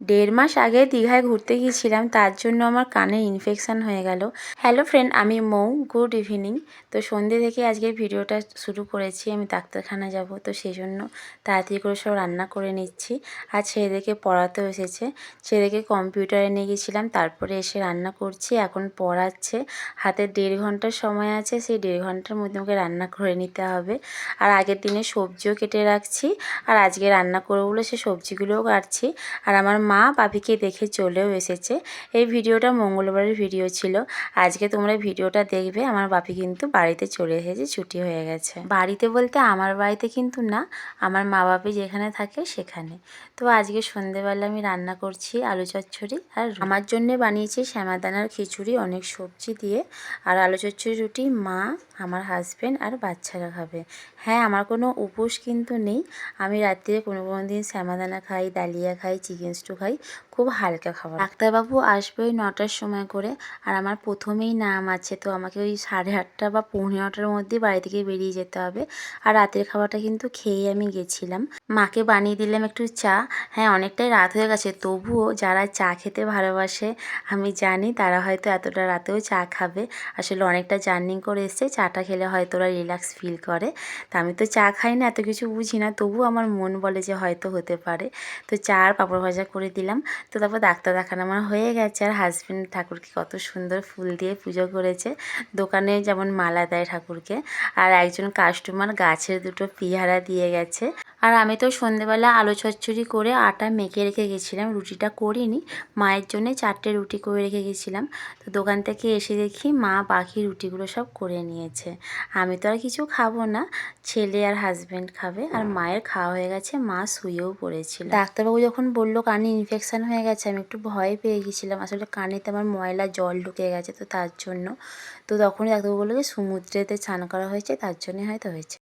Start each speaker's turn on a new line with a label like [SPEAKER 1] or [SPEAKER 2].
[SPEAKER 1] 1.5 মাস আগে দীঘায় ঘুরতে গিয়েছিলাম, তার জন্য আমার কানে ইনফেকশান হয়ে গেল। হ্যালো ফ্রেন্ড, আমি মৌ। Good evening. তো সন্ধ্যে থেকে আজকের ভিডিওটা শুরু করেছি। আমি ডাক্তারখানা যাব, তো সেই জন্য তাড়াতাড়ি করে সব রান্না করে নিচ্ছি। আর ছেলেদেরকে পড়াতেও এসেছে, ছেলেকে কম্পিউটারে নিয়ে গেছিলাম, তারপরে এসে রান্না করছি। এখন পড়াচ্ছে, হাতে 1.5 ঘন্টার সময় আছে, সেই 1.5 ঘন্টার মধ্যে আমাকে রান্না করে নিতে হবে। আর আগের দিনে সবজিও কেটে রাখছি, আর আজকে রান্না করবো বলে সে সবজিগুলোও কাটছি। আর আমার মা বাপিকে দেখে চলেও এসেছে। এই ভিডিওটা মঙ্গলবারের ভিডিও ছিল, আজকে তোমরা ভিডিওটা দেখবে। আমার বাপি কিন্তু বাড়িতে চলে এসেছে, ছুটি হয়ে গেছে। বাড়িতে বলতে আমার বাড়িতে কিন্তু না, আমার মা বাপি যেখানে থাকে সেখানে। তো আজকে সন্ধেবেলা আমি রান্না করছি আলু চচ্চড়ি, আর আমার জন্যে বানিয়েছি শ্যামাদানার খিচুড়ি অনেক সবজি দিয়ে, আর আলু চচ্চড়ি রুটি মা, আমার হাজব্যান্ড আর বাচ্চারা খাবে। হ্যাঁ, আমার কোনো উপোস কিন্তু নেই। আমি রাত্রিরে কোনো দিন শ্যামাদানা খাই, ডালিয়া খাই, চিকেন স্টু খাই, খুব হালকা খাবার। ডাক্তারবাবু আসবে ওই 9টার সময় করে, আর আমার প্রথমেই নাম আছে, তো আমাকে ওই 8:30 বা 9:45-র মধ্যেই বাড়ি থেকে বেরিয়ে যেতে হবে। আর রাতের খাবারটা কিন্তু খেয়ে আমি গেছিলাম। মাকে বানিয়ে দিলাম একটু চা। হ্যাঁ, অনেকটাই রাত হয়ে গেছে, তবুও যারা চা খেতে ভালোবাসে আমি জানি তারা হয়তো এতটা রাতেও চা খাবে। আসলে অনেকটা জার্নি করে এসছে, চাটা খেলে হয়তো ওরা রিল্যাক্স ফিল করে। তা আমি তো চা খাই না, এত কিছু বুঝি না, তবুও আমার মন বলে যে হয়তো হতে পারে। তো চা আর পাঁপড় ভাজা করে দিলাম। তো তারপর ডাক্তার দেখানো আমার হয়ে গেছে। আর হাজব্যান্ড ঠাকুরকে কত সুন্দর ফুল দিয়ে পুজো করেছে, দোকানে যেমন মালা দেয় ঠাকুরকে। আর একজন কাস্টমার গাছের 2টো পিয়ারা দিয়ে গেছে। আর আমি তো সন্ধেবেলা আলু চচ্চড়ি করে আটা মেখে রেখে গেছিলাম, রুটিটা করিনি। মায়ের জন্যে 4টে রুটি করে রেখে গেছিলাম। তো দোকান থেকে এসে দেখি মা বাকি রুটিগুলো সব করে নিয়েছে। আমি তো আর কিছু খাবো না, ছেলে আর হাজব্যান্ড খাবে। আর মায়ের খাওয়া হয়ে গেছে, মা শুয়েও পড়েছিল। ডাক্তারবাবু যখন বললো কানে ইনফেকশান হয়ে গেছে, আমি একটু ভয় পেয়ে গেছিলাম। আসলে কানেতে আমার ময়লা জল ঢুকে গেছে, তো তার জন্য। তো তখনই ডাক্তারবাবু বললো যে সমুদ্রেতে স্নান করা হয়েছে, তার জন্যই হয়তো হয়েছে।